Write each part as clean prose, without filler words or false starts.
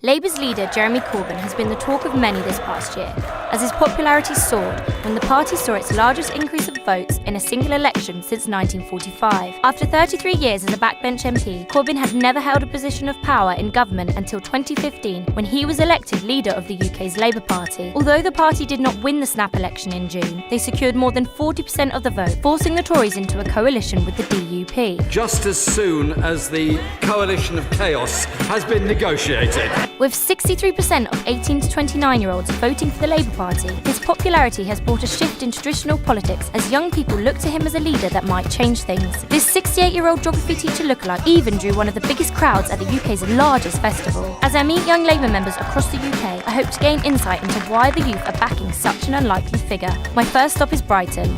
Labour's leader Jeremy Corbyn has been the talk of many this past year, as his popularity soared when the party saw its largest increase of votes in a single election since 1945. After 33 years as a backbench MP, Corbyn had never held a position of power in government until 2015, when he was elected leader of the UK's Labour Party. Although the party did not win the snap election in June, they secured more than 40% of the vote, forcing the Tories into a coalition with the DUP. Just as soon as the coalition of chaos has been negotiated. With 63% of 18 to 29-year-olds voting for the Labour Party, his popularity has brought a shift in traditional politics as young people look to him as a leader that might change things. This 68-year-old geography teacher lookalike even drew one of the biggest crowds at the UK's largest festival. As I meet young Labour members across the UK, I hope to gain insight into why the youth are backing such an unlikely figure. My first stop is Brighton.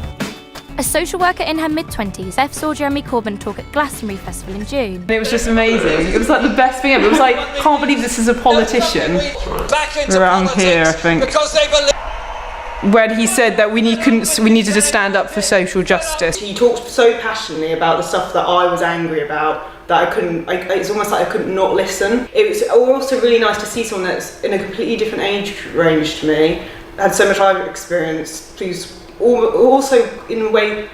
A social worker in her mid-20s, Beth saw Jeremy Corbyn talk at Glastonbury Festival in June. It was just amazing. It was like the best thing ever. It was like, can't believe this is a politician around here, I think. When he said that we needed to stand up for social justice. He talked so passionately about the stuff that I was angry about that it's almost like I couldn't not listen. It was also really nice to see someone that's in a completely different age range to me, had so much I've experienced, who's also in a way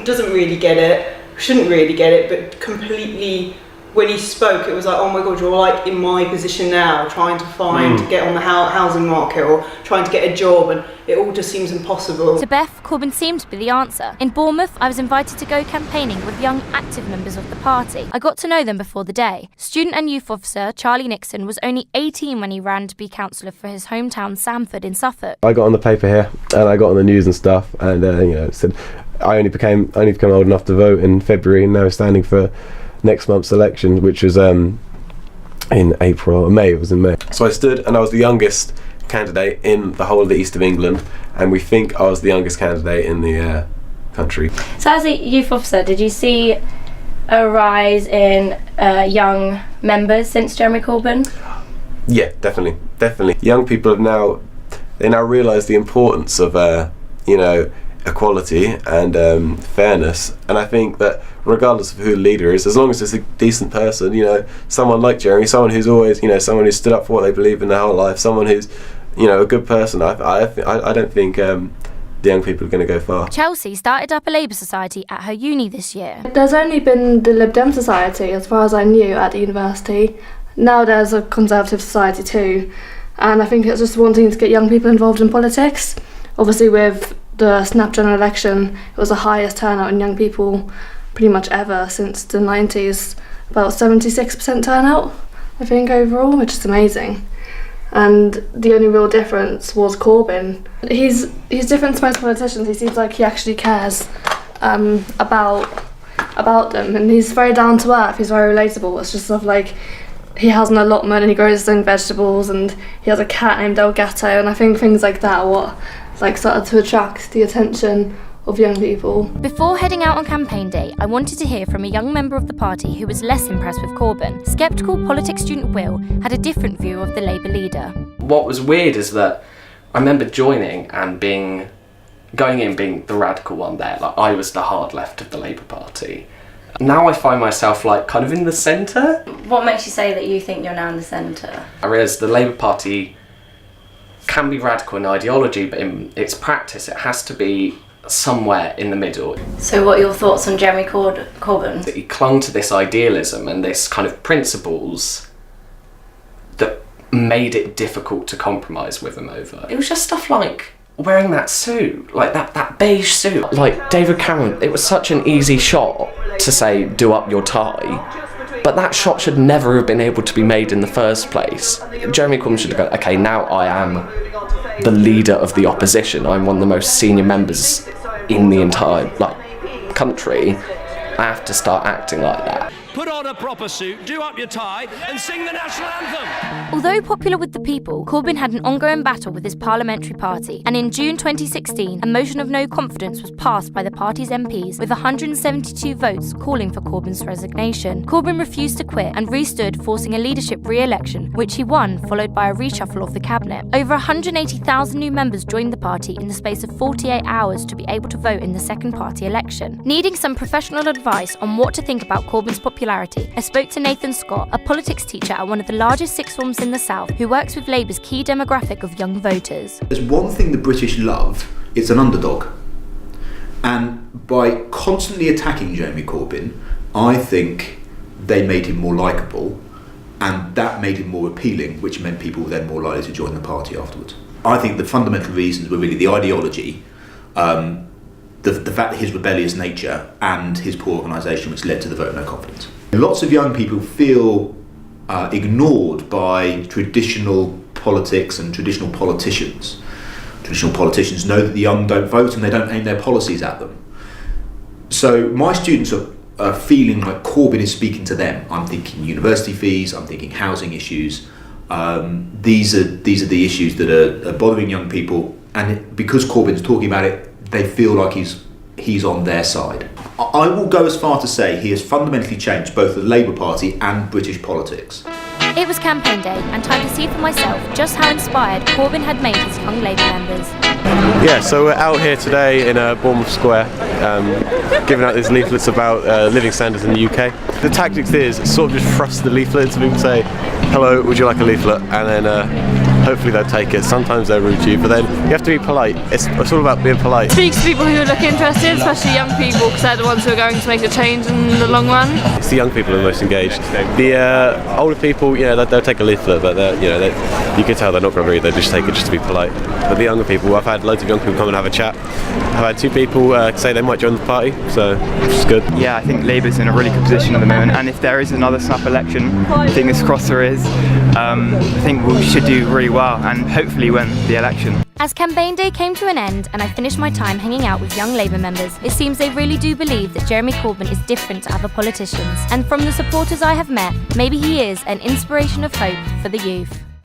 doesn't really get it, shouldn't really get it, but completely, when he spoke, it was like, oh my god, you're like in my position now, trying to get on the housing market or trying to get a job, and it all just seems impossible. To Beth, Corbyn seemed to be the answer. In Bournemouth, I was invited to go campaigning with young active members of the party. I got to know them before the day. Student and youth officer Charlie Nixon was only 18 when he ran to be councillor for his hometown Samford in Suffolk. I got on the paper here and I got on the news and stuff, and it said I only became old enough to vote in February, and now standing for next month's election, which was in April or May. It was in May. So I stood, and I was the youngest candidate in the whole of the east of England, and we think I was the youngest candidate in the country. So as a youth officer, did you see a rise in young members since Jeremy Corbyn? Yeah, definitely. Young people now realise the importance of equality and fairness, and I think that regardless of who the leader is, as long as it's a decent person, someone like Jeremy, someone who's always, someone who's stood up for what they believe in their whole life, someone who's, a good person, I don't think the young people are going to go far. Chelsea started up a Labour Society at her uni this year. There's only been the Lib Dem Society, as far as I knew, at the university. Now there's a Conservative Society too, and I think it's just wanting to get young people involved in politics. Obviously with the snap general election, it was the highest turnout in young people pretty much ever since the 90s, about 76% turnout, I think, overall, which is amazing. And the only real difference was Corbyn. He's different to most politicians. He seems like he actually cares about them, and he's very down to earth. He's very relatable. It's just sort of like he has an allotment and he grows his own vegetables, and he has a cat named El Gato, and I think things like that are what started to attract the attention of young people. Before heading out on campaign day, I wanted to hear from a young member of the party who was less impressed with Corbyn. Sceptical politics student Will had a different view of the Labour leader. What was weird is that I remember joining and being the radical one there. Like, I was the hard left of the Labour Party. Now I find myself kind of in the centre. What makes you say that you think you're now in the centre? I realise the Labour Party can be radical in ideology, but in its practice it has to be somewhere in the middle. So what are your thoughts on Jeremy Corbyn? He clung to this idealism and this kind of principles that made it difficult to compromise with him over. It was just stuff like wearing that suit, like that beige suit. Like David Cameron, it was such an easy shot to say, do up your tie, but that shot should never have been able to be made in the first place. Jeremy Corbyn should have gone, okay, now I am the leader of the opposition. I'm one of the most senior members in the entire country. I have to start acting like that. Put on a proper suit, do up your tie, and sing the national anthem. Although popular with the people, Corbyn had an ongoing battle with his parliamentary party, and in June 2016, a motion of no confidence was passed by the party's MPs with 172 votes calling for Corbyn's resignation. Corbyn refused to quit and re-stood, forcing a leadership re-election, which he won, followed by a reshuffle of the cabinet. Over 180,000 new members joined the party in the space of 48 hours to be able to vote in the second party election. Needing some professional advice on what to think about Corbyn's popularity, I spoke to Nathan Scott, a politics teacher at one of the largest sixth form in the south who works with Labour's key demographic of young voters. There's one thing the British love, it's an underdog. And by constantly attacking Jeremy Corbyn, I think they made him more likeable, and that made him more appealing, which meant people were then more likely to join the party afterwards. I think the fundamental reasons were really the ideology, the fact that his rebellious nature and his poor organisation, which led to the vote of no confidence. Lots of young people feel ignored by traditional politics and traditional politicians. Traditional politicians know that the young don't vote and they don't aim their policies at them. So my students are feeling like Corbyn is speaking to them. I'm thinking university fees, I'm thinking housing issues. These are the issues that are bothering young people, and because Corbyn's talking about it, they feel like he's on their side. I will go as far to say he has fundamentally changed both the Labour Party and British politics. It was campaign day and time to see for myself just how inspired Corbyn had made his young Labour members. Yeah, so we're out here today in Bournemouth Square, giving out these leaflets about living standards in the UK. The tactics is sort of just thrust the leaflet so people say, hello, would you like a leaflet? And then hopefully they'll take it. Sometimes they're rude to you, but then you have to be polite. It's all about being polite. Speak to people who look interested, especially young people, because they're the ones who are going to make a change in the long run. It's the young people who are most engaged. The older people, they'll take a leaflet, but you can tell they're not going to read. They just take it just to be polite. But the younger people, I've had loads of young people come and have a chat. I've had 2 people say they might join the party, so which is good. Yeah, I think Labour's in a really good position at the moment, and if there is another snap election, fingers crossed there is, I think we should do really well and hopefully win the election. As campaign day came to an end and I finished my time hanging out with young Labour members, it seems they really do believe that Jeremy Corbyn is different to other politicians. And from the supporters I have met, maybe he is an inspiration of hope for the youth.